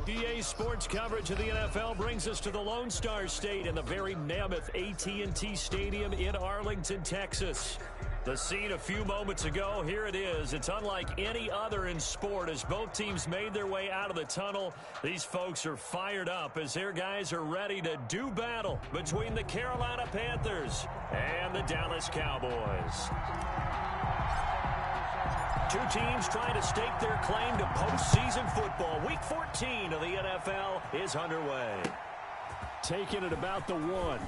EA Sports coverage of the NFL brings us to the Lone Star State in the very mammoth AT&T Stadium in Arlington, Texas. The scene a few moments ago, here it is. It's unlike any other in sport as both teams made their way out of the tunnel. These folks are fired up as their guys are ready to do battle between the Carolina Panthers and the Dallas Cowboys. Two teams trying to stake their claim to postseason football. Week 14 of the NFL is underway. Taking it about the 1.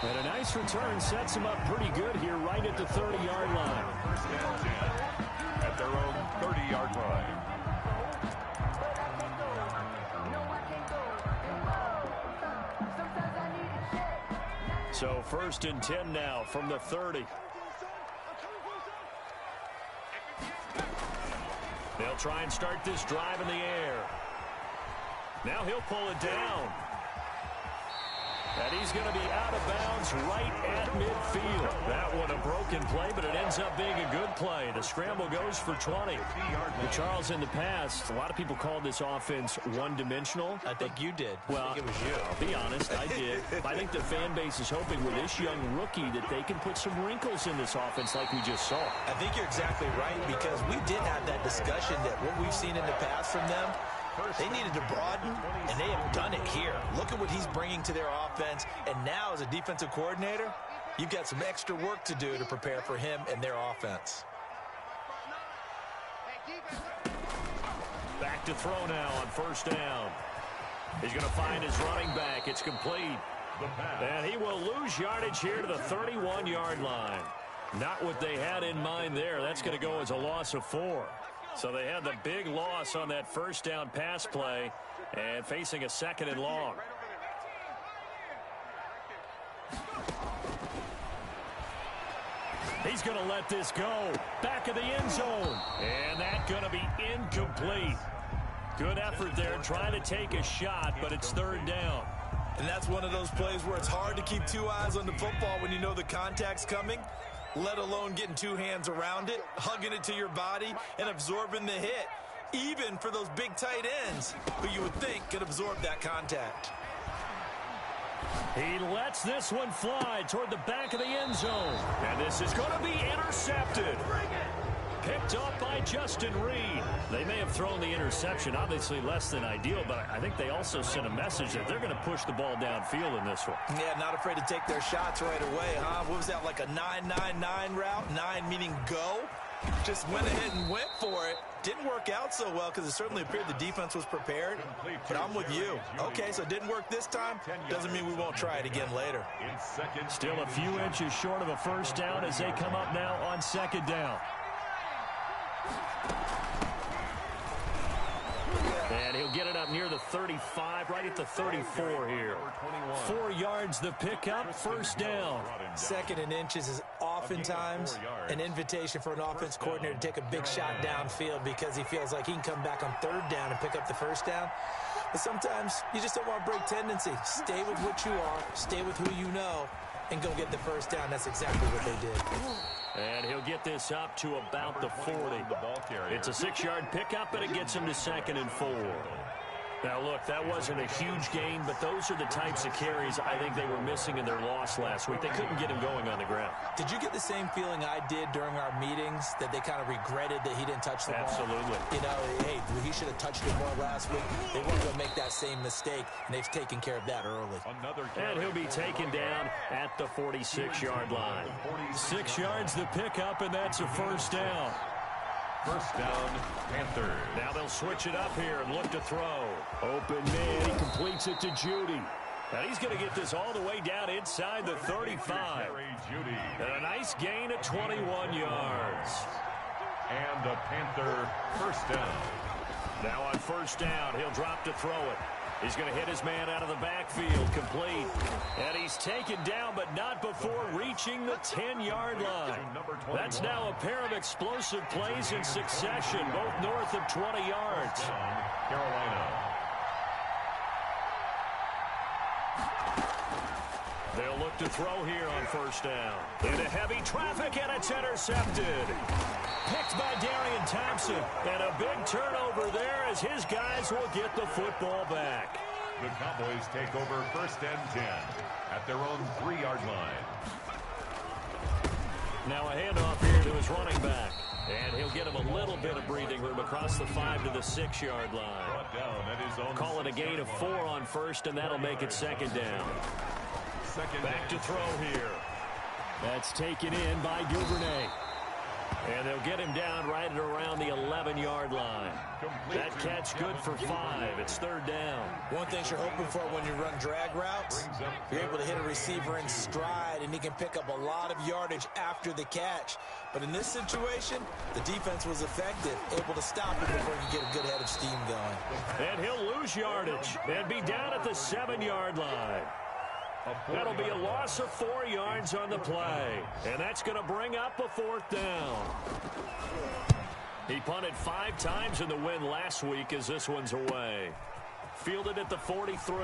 And a nice return sets them up pretty good here right at the 30-yard line. First and 10 at their own 30-yard line. So first and 10 now from the 30. They'll try and start this drive in the air. Now he'll pull it down. And he's going to be out of bounds right at midfield. That one a broken play, but it ends up being a good play. The scramble goes for 20. But Charles, in the past, a lot of people called this offense one-dimensional. I think you did. Well, I think it was you. I'll be honest, I did. I think the fan base is hoping with this young rookie that they can put some wrinkles in this offense like we just saw. I think you're exactly right because we did have that discussion that what we've seen in the past from them, they needed to broaden, and they have done it here. Look at what he's bringing to their offense, and now as a defensive coordinator, you've got some extra work to do to prepare for him and their offense. Back to throw now on first down. He's going to find his running back. It's complete. And he will lose yardage here to the 31-yard line. Not what they had in mind there. That's going to go as a loss of 4. So they had the big loss on that first down pass play and facing a second and long. He's going to let this go. Back of the end zone. And that's going to be incomplete. Good effort there trying to take a shot, but it's third down. And that's one of those plays where it's hard to keep two eyes on the football when you know the contact's coming, let alone getting two hands around it, hugging it to your body, and absorbing the hit, even for those big tight ends who you would think could absorb that contact. He lets this one fly toward the back of the end zone. And this is going to be intercepted. Picked up by Justin Reed. They may have thrown the interception, obviously less than ideal, but I think they also sent a message that they're going to push the ball downfield in this one. Yeah, not afraid to take their shots right away, huh? What was that, like a 9-9-9 route? 9 meaning go? Just went ahead and went for it. Didn't work out so well because it certainly appeared the defense was prepared. But I'm with you. Okay, so it didn't work this time. Doesn't mean we won't try it again later. Still a few inches short of a first down as they come up now on second down. And he'll get it up near the 35, right at the 34 here. 4 yards the pickup, first down. Second and inches is oftentimes an invitation for an offense coordinator to take a big shot downfield because he feels like he can come back on third down and pick up the first down. But sometimes you just don't want to break tendency. Stay with what you are, stay with who you know, and go get the first down. That's exactly what they did. And he'll get this up to about the 40. It's a 6-yard pickup, and it gets him to second and 4. Now, look, that wasn't a huge gain, but those are the types of carries I think they were missing in their loss last week. They couldn't get him going on the ground. Did you get the same feeling I did during our meetings, that they kind of regretted that he didn't touch the ball? Absolutely. You know, hey, he should have touched it more last week. They weren't going to make that same mistake, and they've taken care of that early. And he'll be taken down at the 46-yard line. 6 yards the pickup, and that's a first down. First down, Panthers. Now they'll switch it up here and look to throw. Open man, he completes it to Judy. And he's going to get this all the way down inside the 35. And a nice gain at 21 yards. And a Panther first down. Now on first down, he'll drop to throw it. He's going to hit his man out of the backfield, complete. And he's taken down, but not before reaching the 10-yard line. That's now a pair of explosive plays in succession, both north of 20 yards. Carolina. They'll look to throw here on first down. Into heavy traffic, and it's intercepted. Picked by Darian Thompson, and a big turnover turnover there as his guys will get the football back. The Cowboys take over 1st and 10 at their own 3-yard line. Now a handoff here to his running back. And he'll get him a little bit of breathing room across the 5 to the 6-yard line. Brought down at his own. Call it a gain of 4 on 1st, and that'll make it 2nd down. Back to throw here. That's taken in by Duvernay. And they'll get him down right at around the 11-yard line. That catch good for 5. It's 3rd down. One thing you're hoping for when you run drag routes, you're able to hit a receiver in stride, and he can pick up a lot of yardage after the catch. But in this situation, the defense was effective, able to stop him before he could get a good head of steam going. And he'll lose yardage and be down at the 7-yard line. That'll be a loss of 4 yards on the play. And that's going to bring up a 4th down. He punted 5 times in the win last week as this one's away. Fielded at the 43.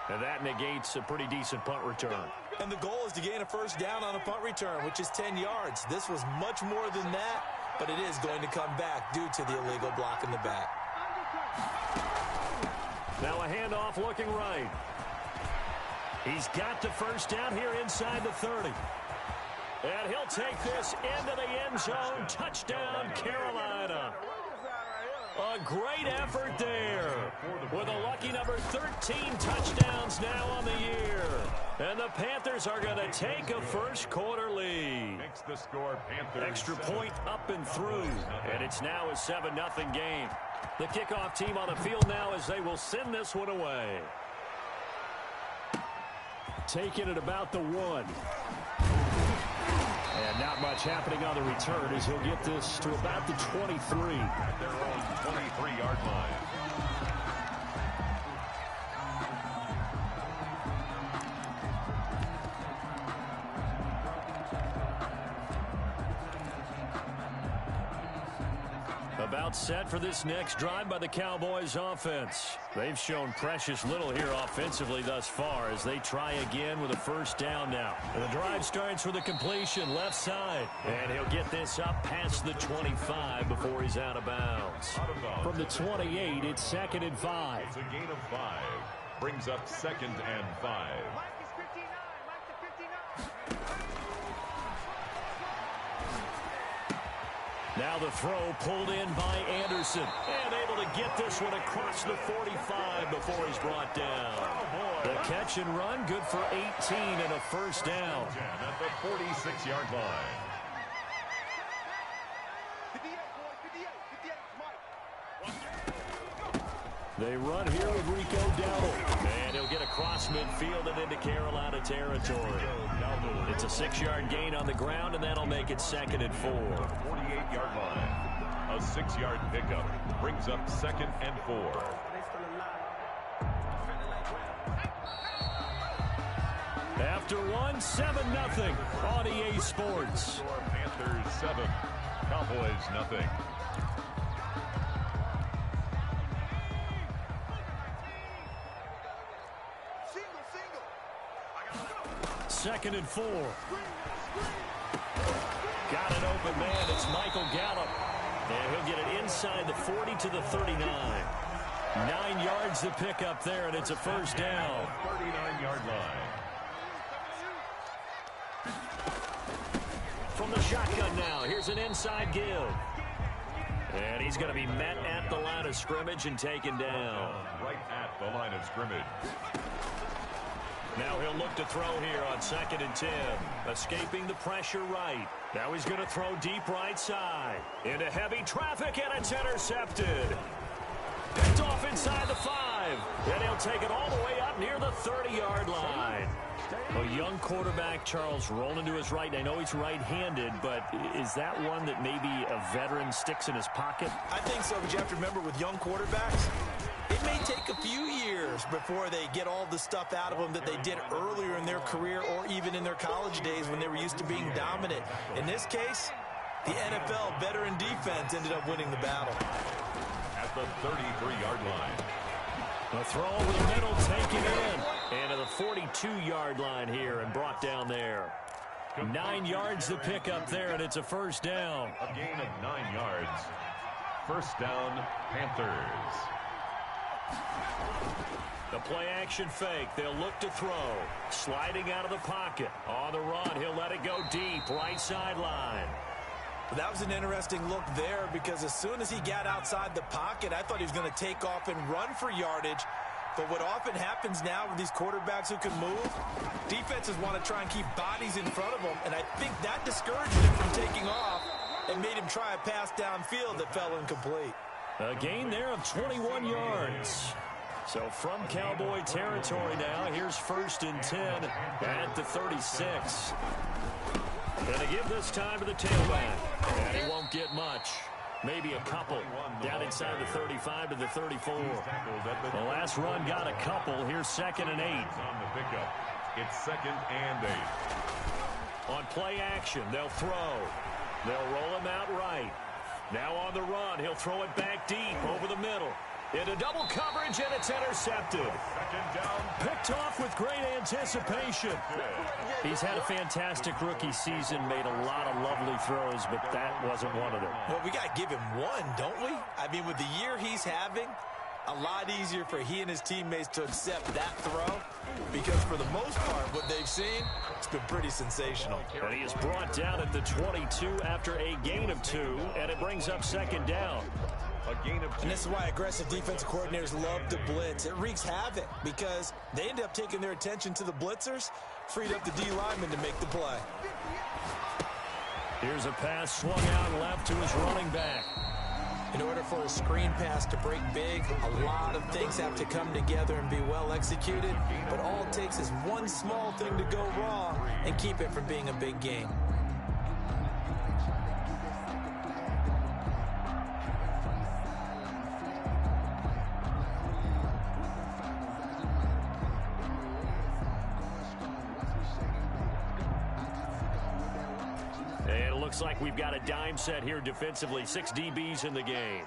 And that negates a pretty decent punt return. And the goal is to gain a 1st down on a punt return, which is 10 yards. This was much more than that, but it is going to come back due to the illegal block in the back. Now a handoff looking right. He's got the 1st down here inside the 30. And he'll take this into the end zone. Touchdown, Carolina. A great effort there with a lucky number 13 touchdowns now on the year. And the Panthers are going to take a 1st quarter lead. Makes the score Panthers. Extra point up and through. And it's now a 7-0 game. The kickoff team on the field now as they will send this one away. Taking it about the 1. And not much happening on the return as he'll get this to about the 23. At their own 23-yard line. About set for this next drive by the Cowboys offense. They've shown precious little here offensively thus far as they try again with a 1st down now. And the drive starts with a completion left side. And he'll get this up past the 25 before he's out of bounds. From the 28, it's 2nd and 5. It's a gain of 5. Brings up 2nd and 5. Now the throw pulled in by Anderson. And able to get this one across the 45 before he's brought down. The catch and run good for 18 and a 1st down. At the 46-yard line. They run here with Rico Dowdle. And he'll get across midfield and into Carolina territory. It's a 6-yard gain on the ground, and that'll make it 2nd and 4. 48-yard line. A 6-yard pickup brings up 2nd and 4. After one, 7-0 on EA Sports. Panthers 7, Cowboys nothing. Second and 4. Got an open man. It's Michael Gallup. And he'll get it inside the 40 to the 39. 9 yards to pick up there, and it's a 1st down. 39-yard line. From the shotgun now, here's an inside give. And he's going to be met at the line of scrimmage and taken down. Right at the line of scrimmage. Now he'll look to throw here on 2nd and 10. Escaping the pressure right. Now he's going to throw deep right side. Into heavy traffic, and it's intercepted. Picked off inside the 5. And he'll take it all the way up near the 30-yard line. A young quarterback, Charles, rolling to his right. I know he's right-handed, but is that one that maybe a veteran sticks in his pocket? I think so, but you have to remember with young quarterbacks, it may take a few years before they get all the stuff out of them that they did earlier in their career or even in their college days when they were used to being dominant. In this case, the NFL veteran defense ended up winning the battle. At the 33-yard line. A throw over the middle, taken in. And to the 42-yard line here and brought down there. 9 yards to pick up there, and it's a first down. A gain of 9 yards. First down, Panthers. The play-action fake. They'll look to throw. Sliding out of the pocket. On the run, he'll let it go deep. Right sideline. Well, that was an interesting look there because as soon as he got outside the pocket, I thought he was going to take off and run for yardage. But what often happens now with these quarterbacks who can move, defenses want to try and keep bodies in front of them, and I think that discouraged him from taking off and made him try a pass downfield that fell incomplete. A gain there of 21 yards. So from Cowboy territory now, here's 1st and 10 at the 36. Gonna give this time to the tailback, and he won't get much. Maybe a couple down inside the 35 to the 34. The last run got a couple. Here's 2nd and 8. On the pickup, it's 2nd and 8. On play action, they'll throw. They'll roll him out right. Now on the run, he'll throw it back deep over the middle. Into double coverage, and it's intercepted. 2nd down. Picked off with great anticipation. He's had a fantastic rookie season, made a lot of lovely throws, but that wasn't one of them. Well, we got to give him one, don't we? I mean, with the year he's having, a lot easier for he and his teammates to accept that throw because for the most part, what they've seen, it's been pretty sensational. And he is brought down at the 22 after a gain of 2, and it brings up 2nd down. A gain of 2. And this is why aggressive defensive coordinators love to blitz. It wreaks havoc because they end up taking their attention to the blitzers, freed up the D lineman to make the play. Here's a pass swung out left to his running back. In order for a screen pass to break big, a lot of things have to come together and be well executed, but all it takes is one small thing to go wrong and keep it from being a big game. Looks like we've got a dime set here defensively. 6 DBs in the game.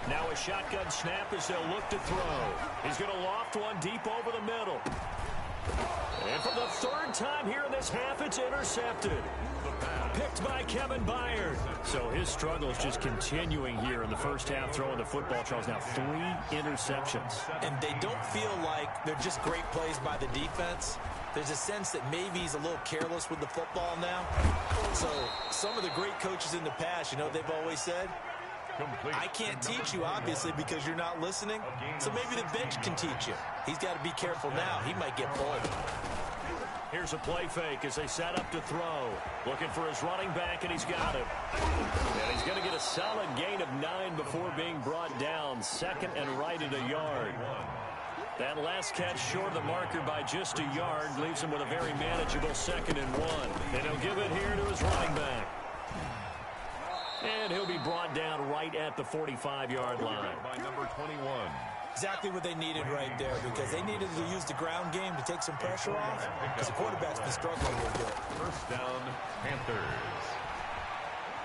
Now a shotgun snap as they'll look to throw. He's going to loft one deep over the middle. And for the 3rd time here in this half, it's intercepted. Picked by Kevin Byard. So his struggle is just continuing here in the first half, throwing the football. Charles, now 3 interceptions. And they don't feel like they're just great plays by the defense. There's a sense that maybe he's a little careless with the football now. So some of the great coaches in the past, you know, they've always said, I can't teach you, obviously, because you're not listening. So maybe the bench can teach you. He's got to be careful now. He might get pulled. Here's a play fake as they set up to throw. Looking for his running back, and he's got him. And he's going to get a solid gain of 9 before being brought down. 2nd and right at a yard. That last catch short of the marker by just a yard leaves him with a very manageable 2nd and 1. And he'll give it here to his running back. And he'll be brought down right at the 45-yard line. By number 21. Exactly what they needed right there because they needed to use the ground game to take some pressure off because the quarterback's been struggling a little bit. First down, Panthers.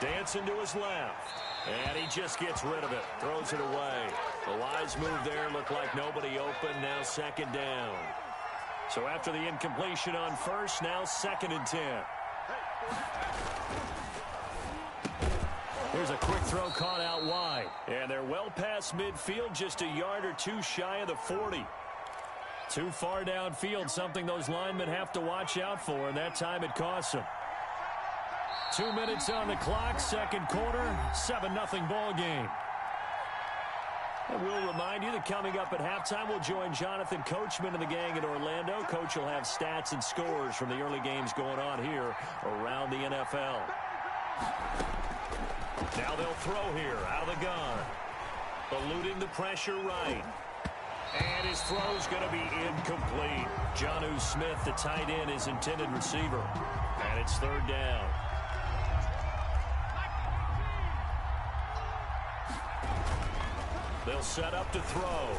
Dancing to his left. And he just gets rid of it. Throws it away. The wise move there looked like nobody open. Now 2nd down. So after the incompletion on 1st, now 2nd and 10. Here's a quick throw caught out wide. And they're well past midfield, just a yard or 2 shy of the 40. Too far downfield, something those linemen have to watch out for, and that time it costs them. 2 minutes on the clock, 2nd quarter, 7-0 ball game. And we'll remind you that coming up at halftime, we'll join Jonathan Coachman and the gang in Orlando. Coach will have stats and scores from the early games going on here around the NFL. Now they'll throw here out of the gun. Eluding the pressure right. And his throw's going to be incomplete. Jonnu Smith, the tight end, his intended receiver. And it's 3rd down. They'll set up to throw.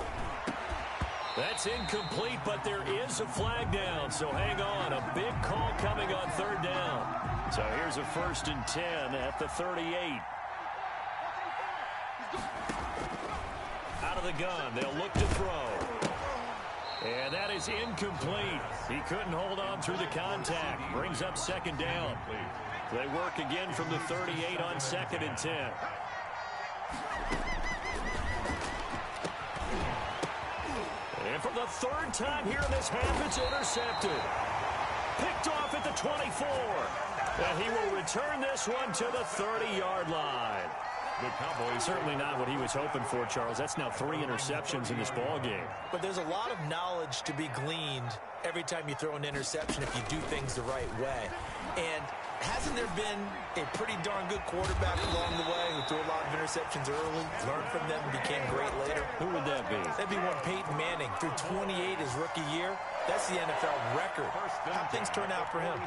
That's incomplete, but there is a flag down, so hang on. A big call coming on 3rd down. So here's a 1st and 10 at the 38. out of the gun. They'll look to throw. And that is incomplete. He couldn't hold on through the contact. Brings up second down. They work again from the 38 on 2nd and 10. And for the 3rd time here in this half, it's intercepted. Picked off at the 24. And he will return this one to the 30-yard line. The Cowboys, certainly not what he was hoping for, Charles. That's now 3 interceptions in this ball game. But there's a lot of knowledge to be gleaned every time you throw an interception if you do things the right way. And hasn't there been a pretty darn good quarterback along the way who threw a lot of interceptions early, learned from them, and became great later? Who would that be? That'd be one Peyton Manning. Threw 28 his rookie year. That's the NFL record. How things turn out for him?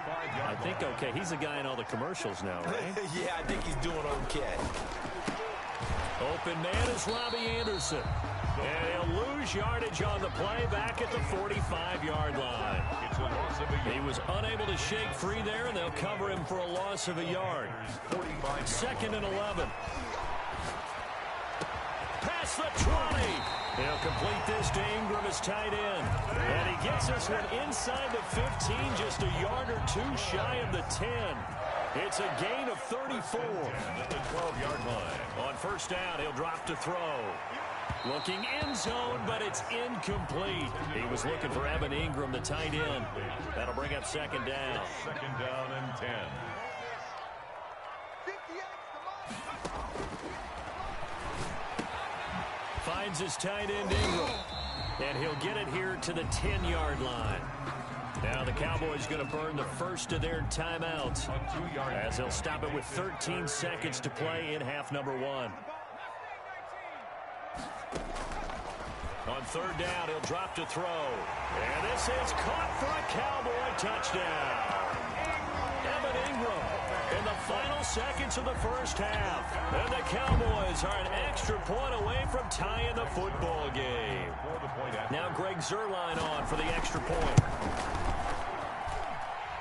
I think okay. He's the guy in all the commercials now, right? Yeah, I think he's doing okay. Open man is Robbie Anderson. And he'll lose yardage on the play back at the 45-yard line. He was unable to shake free there, and they'll cover him for a loss of a yard. 2nd and 11. Past the 20. He'll complete this to Ingram as tight end. And he gets this one inside the 15, just a yard or 2 shy of the 10. It's a gain of 34. At the 12-yard line. On 1st down, he'll drop to throw. Looking end zone, but it's incomplete. He was looking for Evan Ingram, the tight end. That'll bring up 2nd down. 2nd down and 10. Finds his tight end Ingram. And he'll get it here to the 10-yard line. Now the Cowboys going to burn the first of their timeouts as they'll stop it with 13 seconds to play in half number 1. On 3rd down, he'll drop to throw. And this is caught for a Cowboy touchdown. Evan Ingram in the final seconds of the 1st half. And the Cowboys are an extra point away from tying the football game. Now Greg Zuerlein on for the extra point.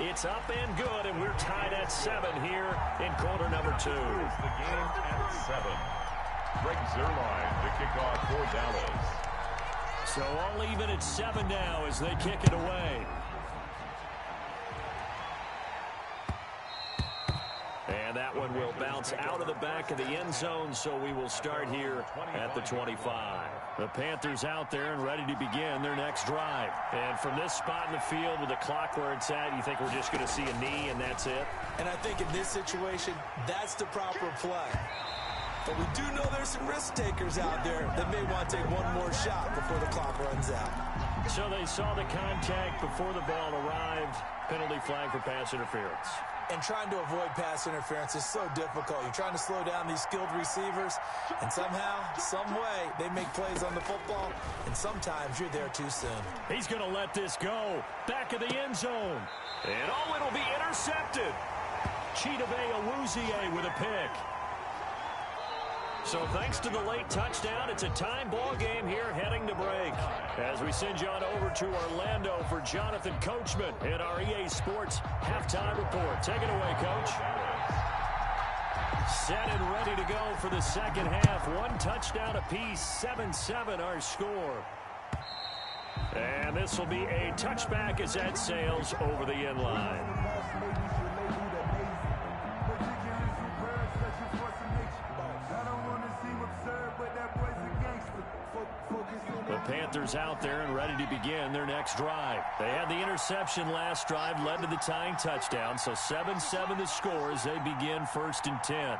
It's up and good, and we're tied at 7 here in quarter number 2. The game at 7. Greg Zuerlein to kick off for Dallas. So all even at 7 now as they kick it away. And that one will bounce out of the back of the end zone, so we will start here at the 25. The Panthers out there and ready to begin their next drive. And from this spot in the field with the clock where it's at, you think we're just going to see a knee and that's it? And I think in this situation, that's the proper play. But we do know there's some risk takers out there that may want to take one more shot before the clock runs out. So they saw the contact before the ball arrived. Penalty flag for pass interference. And trying to avoid pass interference is so difficult. You're trying to slow down these skilled receivers, and somehow, some way, they make plays on the football, and sometimes you're there too soon. He's going to let this go. Back of the end zone. And oh, it'll be intercepted. Chidobe Awuzie with a pick. So thanks to the late touchdown, it's a time ball game here heading to break. As we send you on over to Orlando for Jonathan Coachman in our EA Sports Halftime Report. Take it away, Coach. Set and ready to go for the second half. 1 touchdown apiece, 7-7 our score. And this will be a touchback as that sails over the end line. The Panthers out there and ready to begin their next drive. They had the interception last drive, led to the tying touchdown, so 7-7 the score as they begin 1st and 10.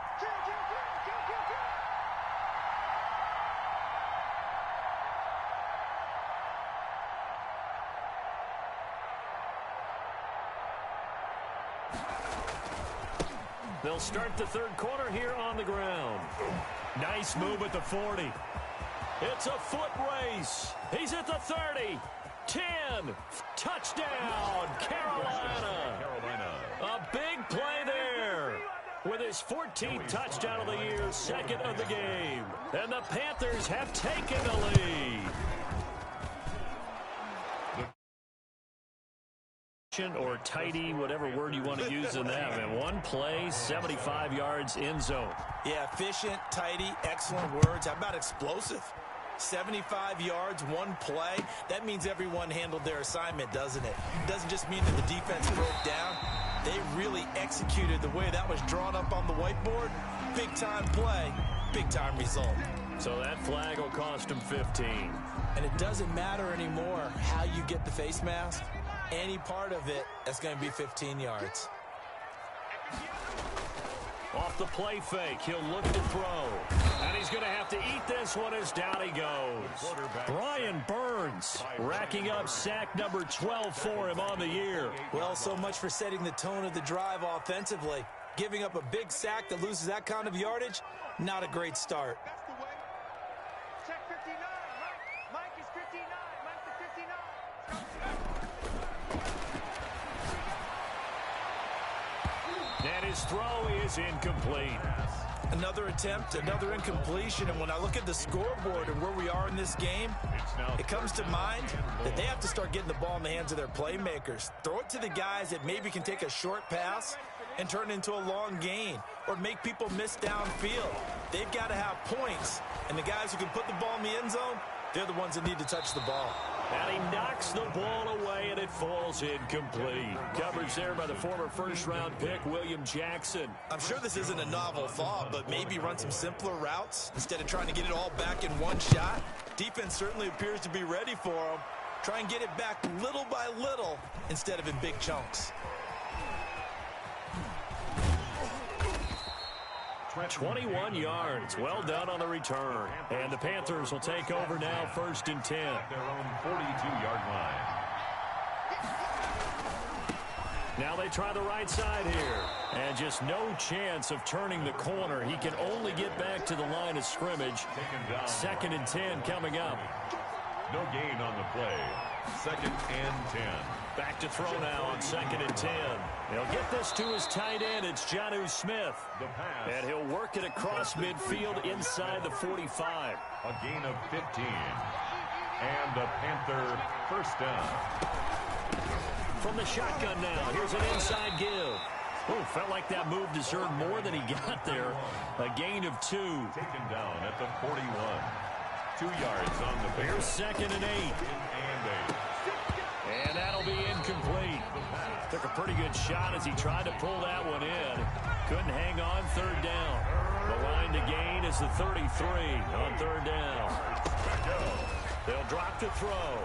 They'll start the 3rd quarter here on the ground. Nice move at the 40. It's a foot race. He's at the 30. 10. Touchdown, Carolina. A big play there. With his 14th touchdown of the year, 2nd of the game. And the Panthers have taken the lead. Or tidy, whatever word you want to use in that. And 1 play, 75 yards in zone. Yeah, efficient, tidy, excellent words. How about explosive? 75 yards, one play. That means everyone handled their assignment, doesn't it? It doesn't just mean that the defense broke down. They really executed the way that was drawn up on the whiteboard. Big-time play, big-time result. So that flag will cost him 15. And it doesn't matter anymore how you get the face mask. Any part of it, that's going to be 15 yards. Off the play fake, he'll look to throw. And he's going to have to eat this one as down he goes. Brian Burns racking up sack number 12 for him on the year. Well, so much for setting the tone of the drive offensively. Giving up a big sack that loses that kind of yardage, not a great start. Check 59. Mike is 59. Mike the 59. And his throw is incomplete. Another attempt, another incompletion, and when I look at the scoreboard and where we are in this game, it comes to mind that they have to start getting the ball in the hands of their playmakers. Throw it to the guys that maybe can take a short pass and turn it into a long gain or make people miss downfield. They've got to have points, and the guys who can put the ball in the end zone, they're the ones that need to touch the ball. And he knocks the ball away, and it falls incomplete. Coverage there by the former first-round pick, William Jackson. I'm sure this isn't a novel thought, but maybe run some simpler routes instead of trying to get it all back in one shot. Defense certainly appears to be ready for him. Try and get it back little by little instead of in big chunks. 21 yards. Well done on the return. And the Panthers will take over now, 1st and 10. At their own 42-yard line. Now they try the right side here. And just no chance of turning the corner. He can only get back to the line of scrimmage. 2nd and 10 coming up. No gain on the play. 2nd and 10. Back to throw now on 2nd and 10. He'll get this to his tight end. It's Jonnu Smith. The pass. And he'll work it across midfield inside the 45. A gain of 15. And a Panther first down. From the shotgun now, here's an inside give. Oh, felt like that move deserved more than he got there. A gain of 2. Taken down at the 41. 2 yards on the pick. Here's 2nd and 8. And 8. And that'll be incomplete. Took a pretty good shot as he tried to pull that one in. Couldn't hang on, 3rd down. The line to gain is the 33 on 3rd down. They'll drop to throw.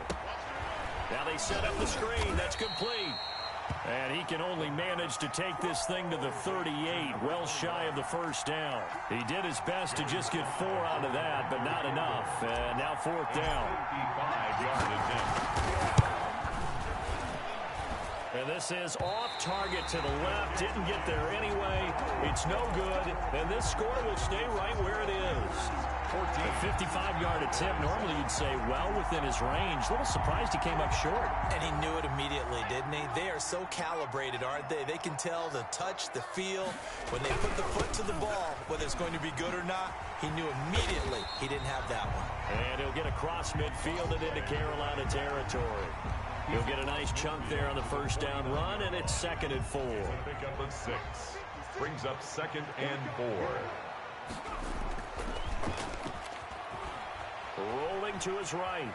Now they set up the screen. That's complete. And he can only manage to take this thing to the 38, well shy of the 1st down. He did his best to just get 4 out of that, but not enough. And now 4th down. 55-yard attempt. And this is off target to the left. Didn't get there anyway. It's no good. And this score will stay right where it is. A 55-yard attempt. Normally you'd say well within his range. A little surprised he came up short. And he knew it immediately, didn't he? They are so calibrated, aren't they? They can tell the touch, the feel. When they put the foot to the ball, whether it's going to be good or not, he knew immediately he didn't have that one. And he'll get across midfield and into Carolina territory. He'll get a nice chunk there on the 1st down run, and it's 2nd and 4. Pick up a 6. Brings up 2nd and 4. Rolling to his right.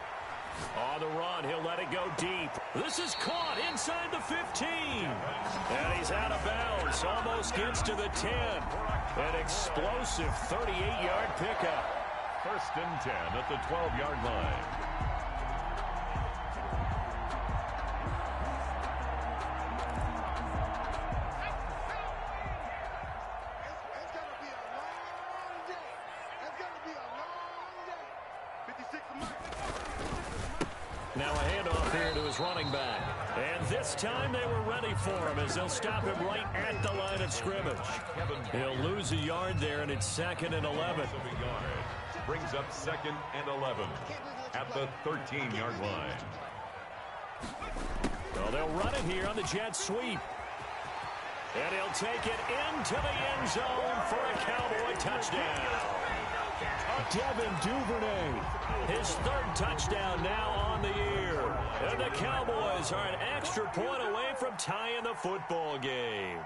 On the run, he'll let it go deep. This is caught inside the 15. And he's out of bounds. Almost gets to the 10. An explosive 38-yard pickup. 1st and 10 at the 12-yard line. Now a handoff here to his running back. And this time they were ready for him as they'll stop him right at the line of scrimmage. He'll lose a yard there, and it's 2nd and 11. Brings up 2nd and 11 at the 13-yard line. Well, they'll run it here on the jet sweep. And he'll take it into the end zone for a Cowboy touchdown. Devin Duvernay, his 3rd touchdown now on the year. And the Cowboys are an extra point away from tying the football game.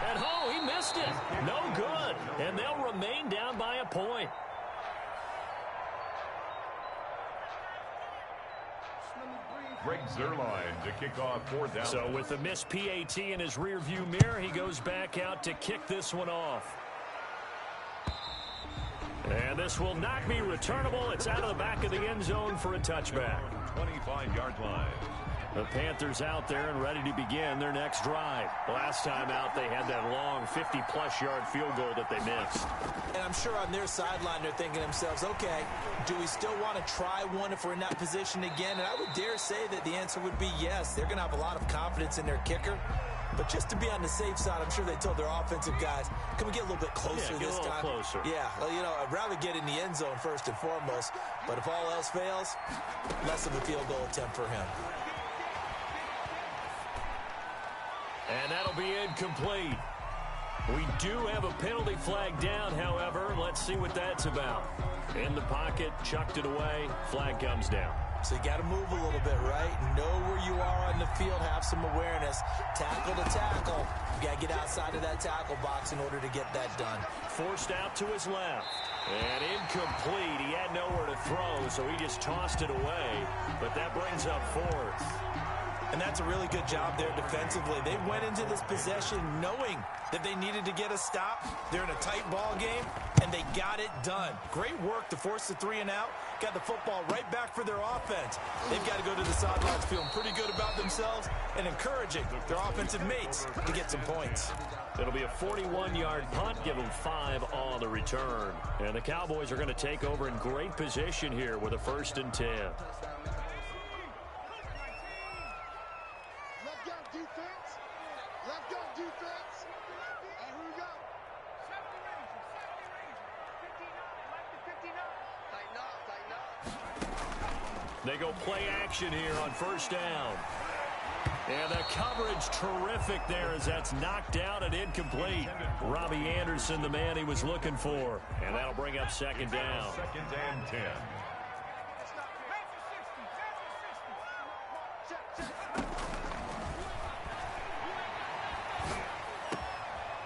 At home. Oh, he missed it. No good. And they'll remain down by a point. Greg Zerline to kick off 4th down. So with the missed PAT in his rearview mirror, he goes back out to kick this one off. And this will not be returnable. It's out of the back of the end zone for a touchback. 25-yard line. The Panthers out there and ready to begin their next drive. Last time out, they had that long 50-plus yard field goal that they missed. And I'm sure on their sideline, they're thinking to themselves, okay, do we still want to try one if we're in that position again? And I would dare say that the answer would be yes. They're going to have a lot of confidence in their kicker. But just to be on the safe side, I'm sure they told their offensive guys, can we get a little bit closer this time? Closer. Yeah, well, you know, I'd rather get in the end zone first and foremost. But if all else fails, less of a field goal attempt for him. And that'll be incomplete. We do have a penalty flag down, however. Let's see what that's about. In the pocket, chucked it away, flag comes down. So you got to move a little bit, right? Know where you are on the field, have some awareness. Tackle to tackle. You got to get outside of that tackle box in order to get that done. Forced out to his left. And incomplete. He had nowhere to throw, so he just tossed it away. But that brings up 4th. And that's a really good job there defensively. They went into this possession knowing that they needed to get a stop. They're in a tight ball game, and they got it done. Great work to force the 3 and out. Got the football right back for their offense. They've got to go to the sidelines feeling pretty good about themselves and encouraging their offensive mates to get some points. It'll be a 41-yard punt, give them 5 on the return. And the Cowboys are going to take over in great position here with a 1st and 10. They go play action here on 1st down. And the coverage terrific there as that's knocked out and incomplete. Robbie Anderson, the man he was looking for. And that'll bring up 2nd down. 2nd and 10.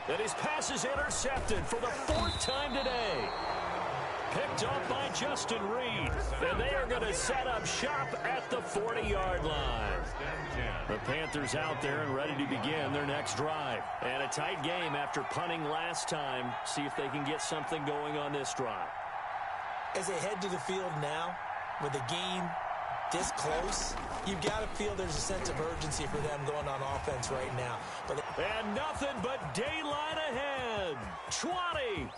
And his pass is intercepted for the 4th time today. Picked up by Justin Reed. And they are going to set up shop at the 40-yard line. The Panthers out there and ready to begin their next drive. And a tight game after punting last time. See if they can get something going on this drive. As they head to the field now, with the game this close, you've got to feel there's a sense of urgency for them going on offense right now. And nothing but daylight ahead. 20.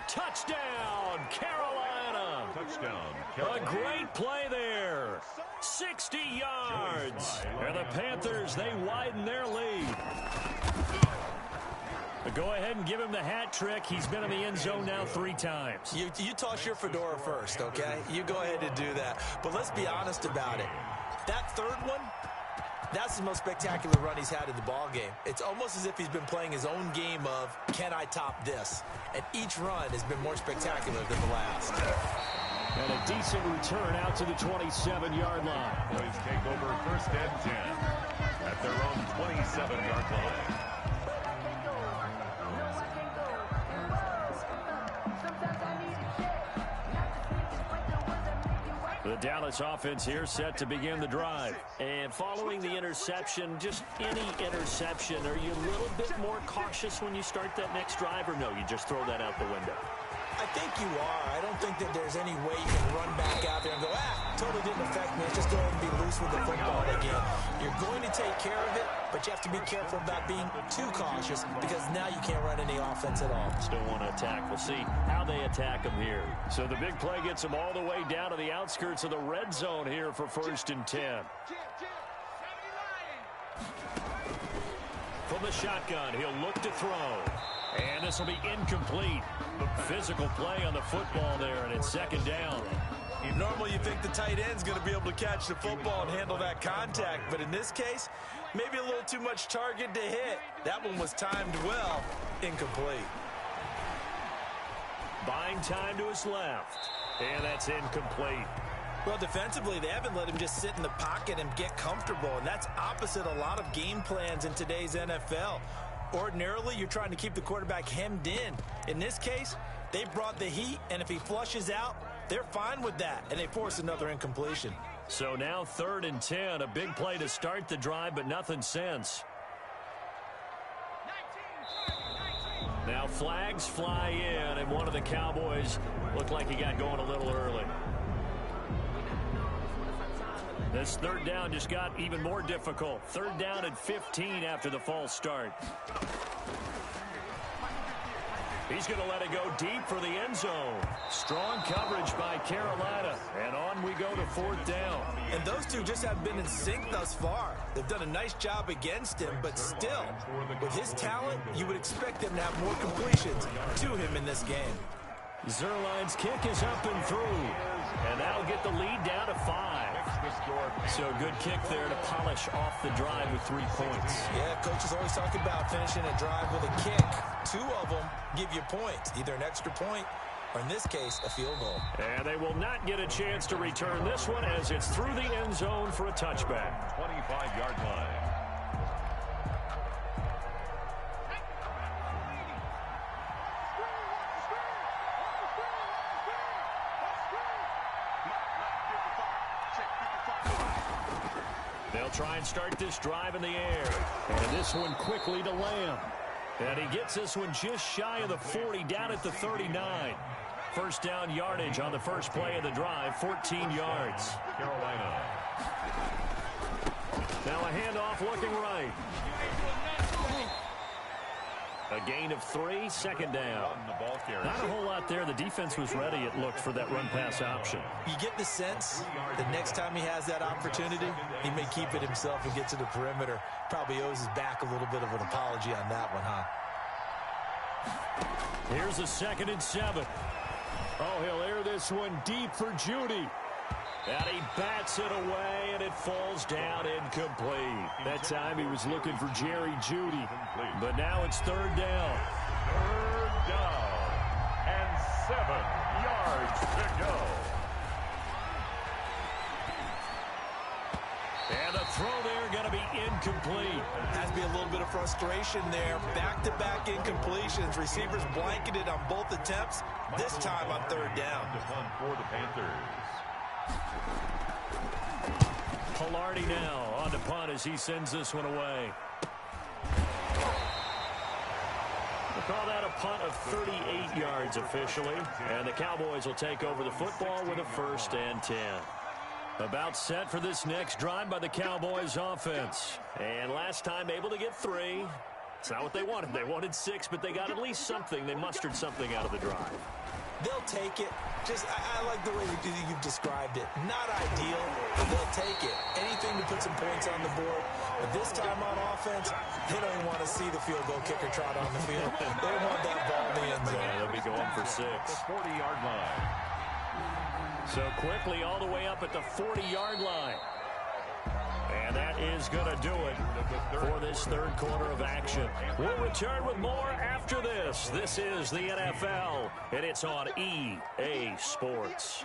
Touchdown, Carolina. Touchdown, Carolina. A great play there. 60 yards. And the Panthers, they widen their lead. But go ahead and give him the hat trick. He's been in the end zone now 3 times. You toss your fedora first, okay? You go ahead and do that. But let's be honest about it. That 3rd one, that's the most spectacular run he's had in the ball game. It's almost as if he's been playing his own game of, can I top this? And each run has been more spectacular than the last. And a decent return out to the 27-yard line. Boys take over 1st and 10 at their own 27-yard line. The Dallas offense here set to begin the drive. And following the interception, just any interception, are you a little bit more cautious when you start that next drive, or no, you just throw that out the window? I think you are. I don't think that there's any way you can run back out there and go, totally didn't affect me. Let's just go ahead and be loose with the football again. You're going to take care of it, but you have to be careful about being too cautious because now you can't run any offense at all. Still want to attack. We'll see how they attack them here. So the big play gets them all the way down to the outskirts of the red zone here for 1st and 10. From the shotgun, he'll look to throw. And this will be incomplete. Physical play on the football there, and it's 2nd down. Normally you think the tight end's going to be able to catch the football and handle that contact, but in this case, maybe a little too much target to hit. That one was timed well, incomplete. Buying time to his left, and that's incomplete. Well, defensively, they haven't let him just sit in the pocket and get comfortable, and that's opposite a lot of game plans in today's NFL. Ordinarily, you're trying to keep the quarterback hemmed in. In this case, they brought the heat, and if he flushes out, they're fine with that, and they force another incompletion. So now 3rd and 10, a big play to start the drive, but nothing since. Now flags fly in, and one of the Cowboys looked like he got going a little early. This 3rd down just got even more difficult. 3rd down and 15 after the false start. He's going to let it go deep for the end zone. Strong coverage by Carolina. And on we go to 4th down. And those two just haven't been in sync thus far. They've done a nice job against him, but still, with his talent, you would expect them to have more completions to him in this game. Zerline's kick is up and through. And that'll get the lead down to 5. So good kick there to polish off the drive with 3 points. Yeah, coach is always talking about finishing a drive with a kick. 2 of them give you points, either an extra point or, in this case, a field goal. And they will not get a chance to return this one as it's through the end zone for a touchback. 25-yard line. They'll try and start this drive in the air. And this one quickly to Lamb. And he gets this one just shy of the 40, down at the 39. 1st down yardage on the first play of the drive, 14 yards. Carolina. Now a handoff looking right. A gain of 3, 2nd down. Not a whole lot there. The defense was ready, it looked, for that run-pass option. You get the sense that next time he has that opportunity, he may keep it himself and get to the perimeter. Probably owes his back a little bit of an apology on that one, huh? Here's a 2nd and 7. Oh, he'll air this one deep for Judy. And he bats it away, and it falls down incomplete. That time he was looking for Jerry Judy. But now it's 3rd down. 3rd down and 7 yards to go. And the throw there going to be incomplete. Has to be a little bit of frustration there. Back-to-back incompletions. Receivers blanketed on both attempts, this time on 3rd down. For the Panthers. Pilardi now on the punt as he sends this one away. We'll call that a punt of 38 yards officially. And the Cowboys will take over the football with a 1st and 10. About set for this next drive by the Cowboys offense. And last time able to get 3. It's not what they wanted. They wanted 6, but they got at least something. They mustered something out of the drive. They'll take it. I like the way you've described it. Not ideal, but they'll take it. Anything to put some points on the board. But this time on offense, they don't even want to see the field goal kicker trot on the field. They want that ball in the end zone. Yeah, they'll be going for 6. 40-yard line. So quickly all the way up at the 40-yard line. And that is going to do it for this 3rd quarter of action. We'll return with more after this. This is the NFL, and it's on EA Sports.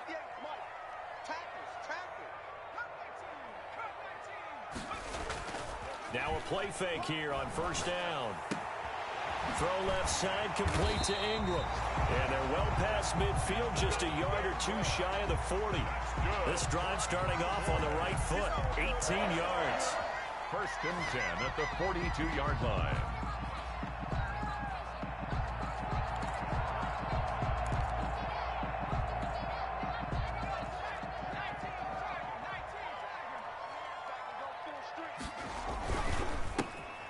Now a play fake here on 1st down. Throw left side, complete to Ingram. And they're well past midfield, just a yard or 2 shy of the 40. This drive starting off on the right foot, 18 yards. 1st and 10 at the 42-yard line.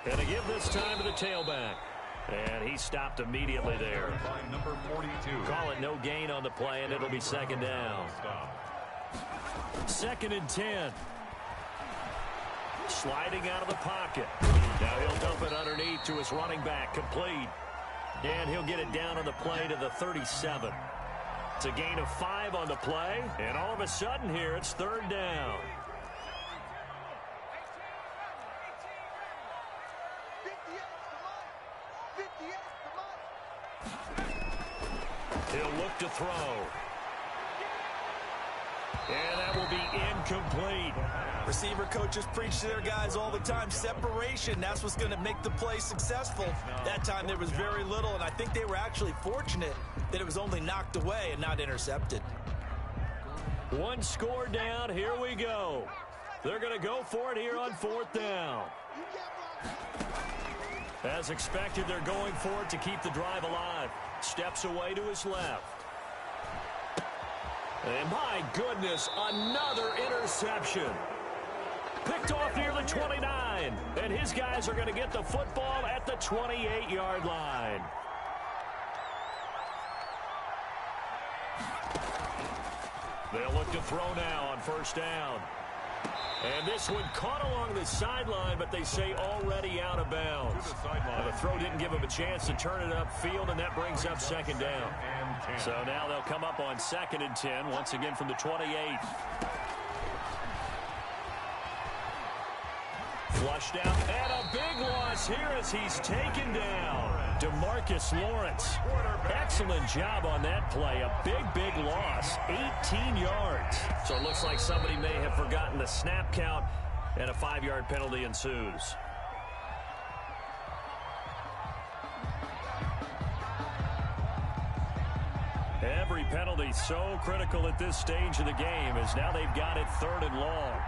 And to give this time to the tailback. And he stopped immediately there. Number 42. Call it no gain on the play, and it'll be 2nd down. 2nd and 10. Sliding out of the pocket. Now he'll dump it underneath to his running back, complete. And he'll get it down on the play to the 37. It's a gain of 5 on the play, and all of a sudden here it's 3rd down. He'll look to throw. And that will be incomplete. Receiver coaches preach to their guys all the time. Separation, that's what's going to make the play successful. That time there was very little, and I think they were actually fortunate that it was only knocked away and not intercepted. One score down. Here we go. They're going to go for it here on 4th down. As expected, they're going for it to keep the drive alive. Steps away to his left. And my goodness, another interception. Picked off near the 29. And his guys are going to get the football at the 28-yard line. They'll look to throw now on 1st down. And this one caught along the sideline, but they say already out of bounds. The throw didn't give him a chance to turn it upfield, and that brings up 2nd down. So now they'll come up on 2nd and 10, once again from the 28. Flushed out, and a big loss here as he's taken down. DeMarcus Lawrence. Excellent job on that play. A big loss. 18 yards. So it looks like somebody may have forgotten the snap count, and a 5-yard penalty ensues. Every penalty so critical at this stage of the game, as now they've got it 3rd and long.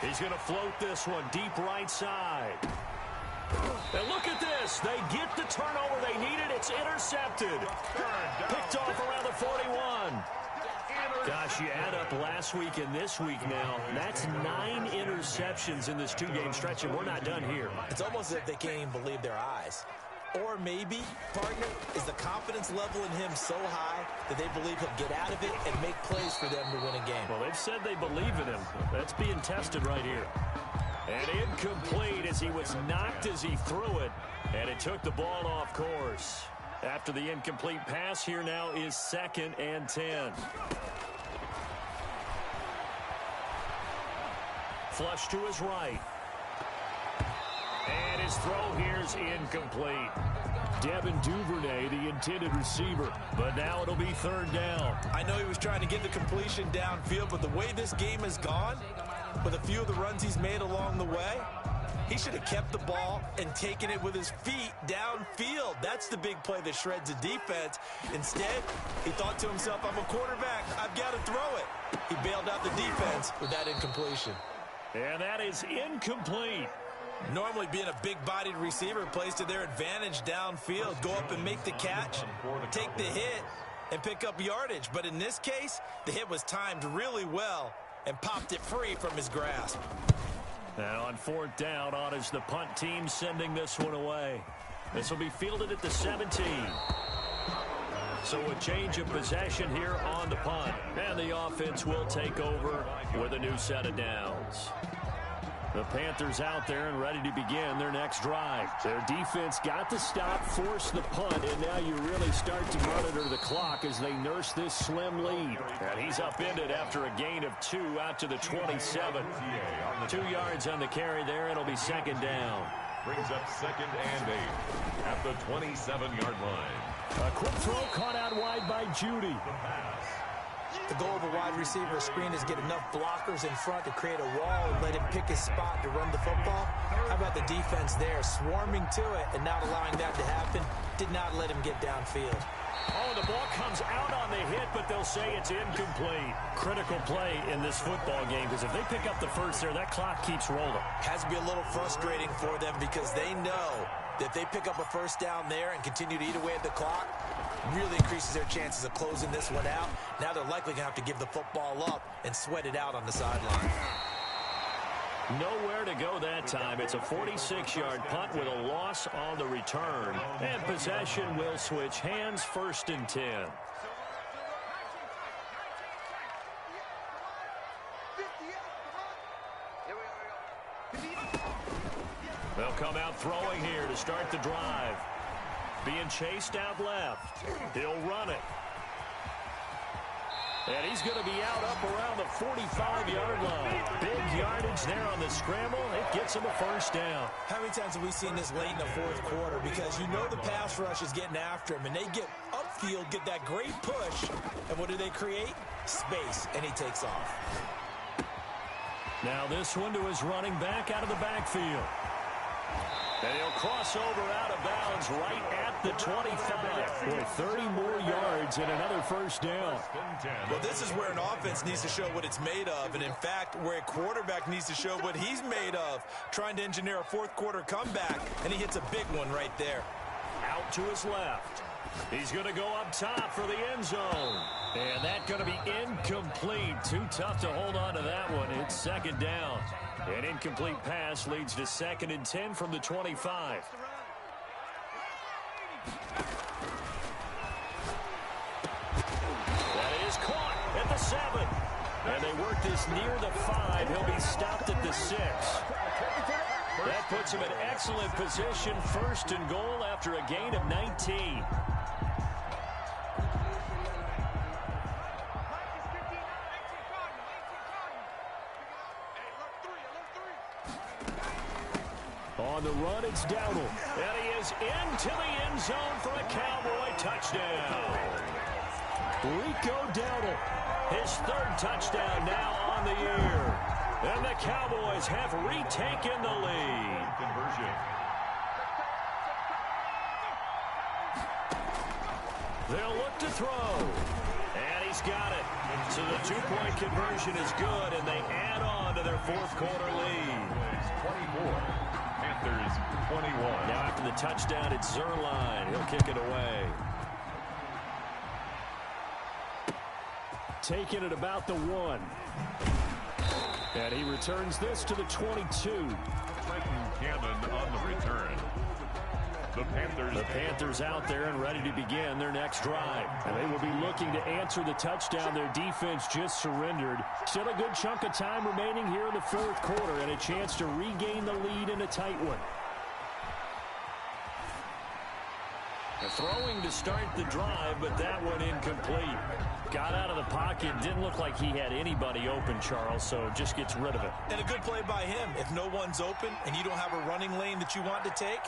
He's going to float this one deep right side. And look at this. They get the turnover they needed. It's intercepted. Picked off around the 41. Gosh, you add up last week and this week now. That's 9 interceptions in this 2-game stretch, and we're not done here. It's almost as if they can't even believe their eyes. Or maybe, partner, is the confidence level in him so high that they believe he'll get out of it and make plays for them to win a game. Well, they've said they believe in him. That's being tested right here. And incomplete as he was knocked as he threw it, and it took the ball off course. After the incomplete pass, here now is 2nd and 10. Flush to his right. And his throw here's incomplete. Devin Duvernay, the intended receiver. But now it'll be 3rd down. I know he was trying to get the completion downfield, but the way this game has gone, with a few of the runs he's made along the way, he should have kept the ball and taken it with his feet downfield. That's the big play that shreds a defense. Instead, he thought to himself, I'm a quarterback. I've got to throw it. He bailed out the defense with that incompletion. And that is incomplete. Normally being a big-bodied receiver plays to their advantage downfield. Go up and make the catch, take the hit, and pick up yardage. But in this case, the hit was timed really well and popped it free from his grasp. Now on 4th down, on is the punt team sending this one away. This will be fielded at the 17. So a change of possession here on the punt. And the offense will take over with a new set of downs. The Panthers out there and ready to begin their next drive. Their defense got the stop, forced the punt, and now you really start to monitor the clock as they nurse this slim lead. And he's upended after a gain of 2 out to the 27. 2 yards on the carry there. It'll be 2nd down. Brings up 2nd and 8 at the 27-yard line. A quick throw caught out wide by Judy. The goal of a wide receiver screen is get enough blockers in front to create a wall and let him pick his spot to run the football. How about the defense there, swarming to it and not allowing that to happen? Did not let him get downfield. Oh, the ball comes out on the hit, but they'll say it's incomplete. Critical play in this football game, because if they pick up the first there, that clock keeps rolling. Has to be a little frustrating for them because they know that if they pick up a first down there and continue to eat away at the clock, really increases their chances of closing this one out. Now they're likely going to have to give the football up and sweat it out on the sideline. Nowhere to go that time. It's a 46-yard punt with a loss on the return. And possession will switch hands, 1st and 10. They'll come out throwing here to start the drive. Being chased out left. He'll run it. And he's going to be out up around the 45-yard line. Big yardage there on the scramble. It gets him a first down. How many times have we seen this late in the fourth quarter? Because you know the pass rush is getting after him, and they get up field, get that great push, and what do they create? Space, and he takes off. Now this one to his running back out of the backfield. And he'll cross over out of bounds right at the 25. Boy, 30 more yards and another first down. Well, this is where an offense needs to show what it's made of, and in fact, where a quarterback needs to show what he's made of, trying to engineer a fourth-quarter comeback, and he hits a big one right there. Out to his left. He's going to go up top for the end zone. And that's going to be incomplete. Too tough to hold on to that one. It's second down. An incomplete pass leads to 2nd and 10 from the 25. That is caught at the 7. And they work this near the 5. He'll be stopped at the 6. That puts him in excellent position, 1st and goal after a gain of 19. On the run, it's Dowdle. And he is into the end zone for a Cowboy touchdown. Rico Dowdle, his 3rd touchdown now on the year. And the Cowboys have retaken the lead. Conversion. They'll look to throw. And he's got it. So the 2-point conversion is good, and they add on to their 4th-quarter lead. 24. Panthers 21. Now after the touchdown, it's Zerline. He'll kick it away. Taking it about the 1. And he returns this to the 22. Trenton Cannon on the return. The Panthers out there and ready to begin their next drive. And they will be looking to answer the touchdown their defense just surrendered. Still a good chunk of time remaining here in the 4th quarter and a chance to regain the lead in a tight one. Throwing to start the drive, but that one incomplete. Got out of the pocket. Didn't look like he had anybody open, Charles, so just gets rid of it. And a good play by him. If no one's open and you don't have a running lane that you want to take,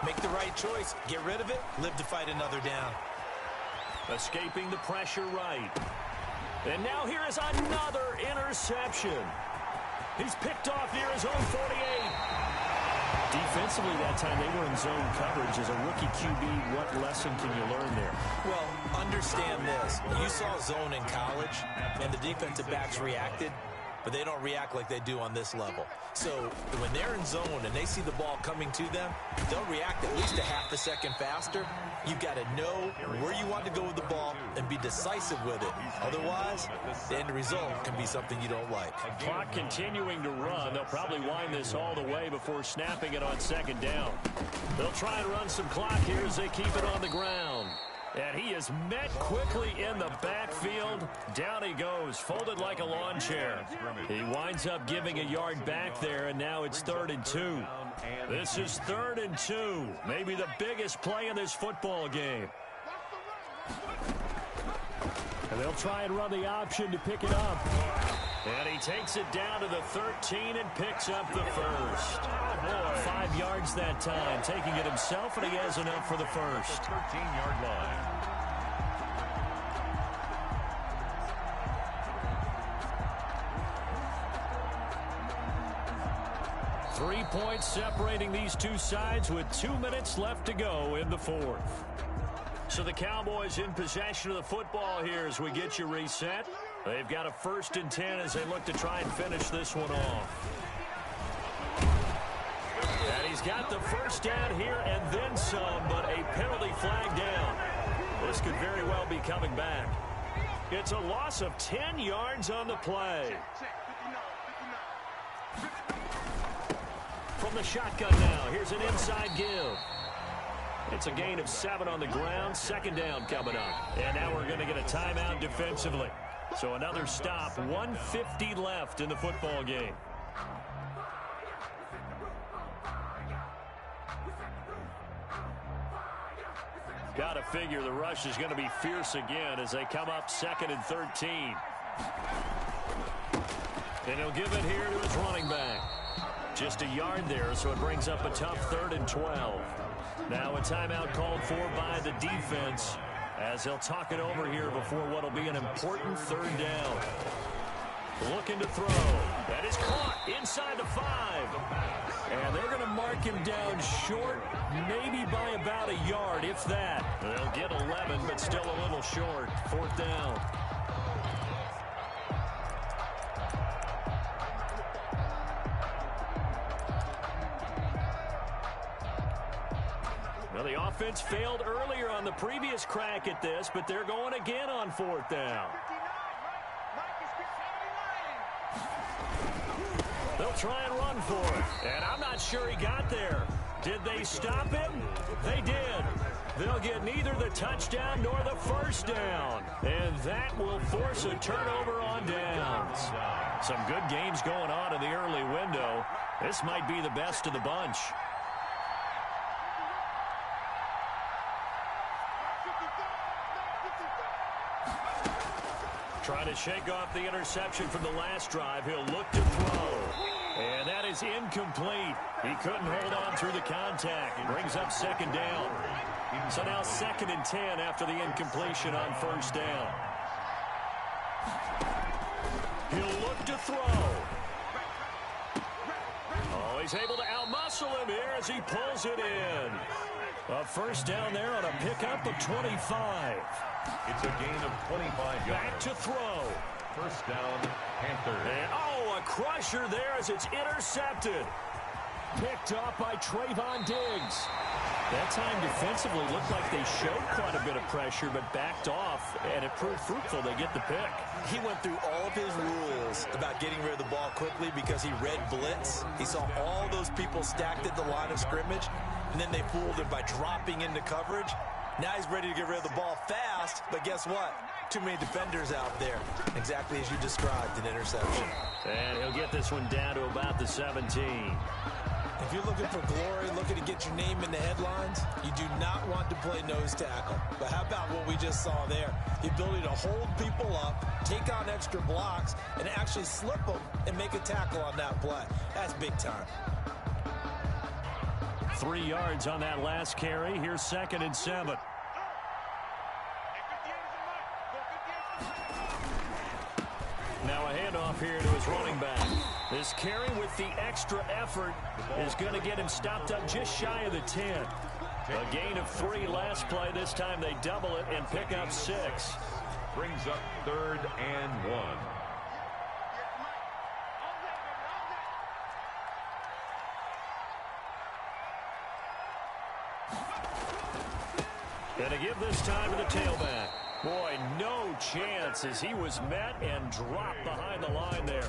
make the right choice. Get rid of it. Live to fight another down. Escaping the pressure right. And now here is another interception. He's picked off near his own 48. Defensively that time, they were in zone coverage. As a rookie QB, what lesson can you learn there? Well, understand this. You saw zone in college, and the defensive backs reacted, but they don't react like they do on this level. So when they're in zone and they see the ball coming to them, they'll react at least a half a second faster. You've got to know where you want to go with the ball and be decisive with it. Otherwise, the end result can be something you don't like. Clock continuing to run. They'll probably wind this all the way before snapping it on 2nd down. They'll try and run some clock here as they keep it on the ground. And he is met quickly in the backfield. Down he goes, folded like a lawn chair. He winds up giving a yard back there, and now it's 3rd and 2. This is 3rd and 2. Maybe the biggest play in this football game. And they'll try and run the option to pick it up. And he takes it down to the 13 and picks up the 1st. 5 yards that time, taking it himself, and he has enough for the 1st. 13-yard line. Three points separating these two sides with 2 minutes left to go in the 4th. So the Cowboys in possession of the football here as we get you reset. They've got a 1st and 10 as they look to try and finish this one off. And he's got the 1st down here and then some, but a penalty flag down. This could very well be coming back. It's a loss of 10 yards on the play. From the shotgun now, here's an inside give. It's a gain of 7 on the ground, 2nd down coming up. And now we're going to get a timeout defensively. So another stop, 1:50 left in the football game. Got to figure the rush is going to be fierce again as they come up 2nd and 13. And he'll give it here to his running back. Just a yard there, so it brings up a tough 3rd and 12. Now a timeout called for by the defense. as he'll talk it over here before what will be an important third down. Looking to throw. That is caught inside the 5. And they're going to mark him down short, maybe by about a yard, if that. They'll get 11, but still a little short. 4th down. Well, the offense failed earlier on the previous crack at this, but they're going again on 4th down. They'll try and run for it, and I'm not sure he got there. Did they stop him? They did. They'll get neither the touchdown nor the first down, and that will force a turnover on downs. Some good games going on in the early window. This might be the best of the bunch. Trying to shake off the interception from the last drive. He'll look to throw. And that is incomplete. He couldn't hold on through the contact. It brings up 2nd down. So now 2nd and 10 after the incompletion on 1st down. He'll look to throw. Oh, he's able to outmuscle him here as he pulls it in. A 1st down there on a pickup of 25. It's a gain of 25 yards. Back to throw. 1st down, Panthers. And, oh, a crusher there as it's intercepted. Picked off by Trayvon Diggs. That time defensively looked like they showed quite a bit of pressure, but backed off, and it proved fruitful. They get the pick. He went through all of his rules about getting rid of the ball quickly because he read blitz. He saw all those people stacked at the line of scrimmage, and then they fooled him by dropping into coverage. Now he's ready to get rid of the ball fast, but guess what? Too many defenders out there. Exactly as you described, an interception. And he'll get this one down to about the 17. If you're looking for glory, looking to get your name in the headlines, you do not want to play nose tackle. But how about what we just saw there? The ability to hold people up, take on extra blocks, and actually slip them and make a tackle on that play. That's big time. 3 yards on that last carry. Here's 2nd and 7. Now a handoff here to his running back. This carry with the extra effort is going to get him stopped up just shy of the 10. A gain of 3 last play. This time they double it and pick up 6. Brings up 3rd and 1. Going to give this time to the tailback. Boy, no chance as he was met and dropped behind the line there.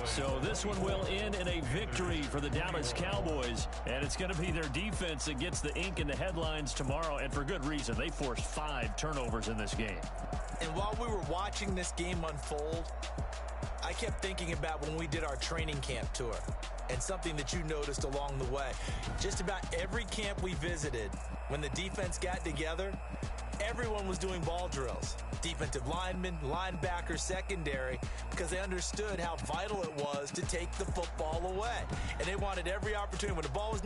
So this one will end in a victory for the Dallas Cowboys. And it's going to be their defense that gets the ink in the headlines tomorrow. And for good reason. They forced 5 turnovers in this game. And while we were watching this game unfold, I kept thinking about when we did our training camp tour. And something that you noticed along the way. Just about every camp we visited, when the defense got together, everyone was doing ball drills. Defensive linemen, linebackers, secondary, because they understood how vital it was to take the football away. And they wanted every opportunity. When the ball was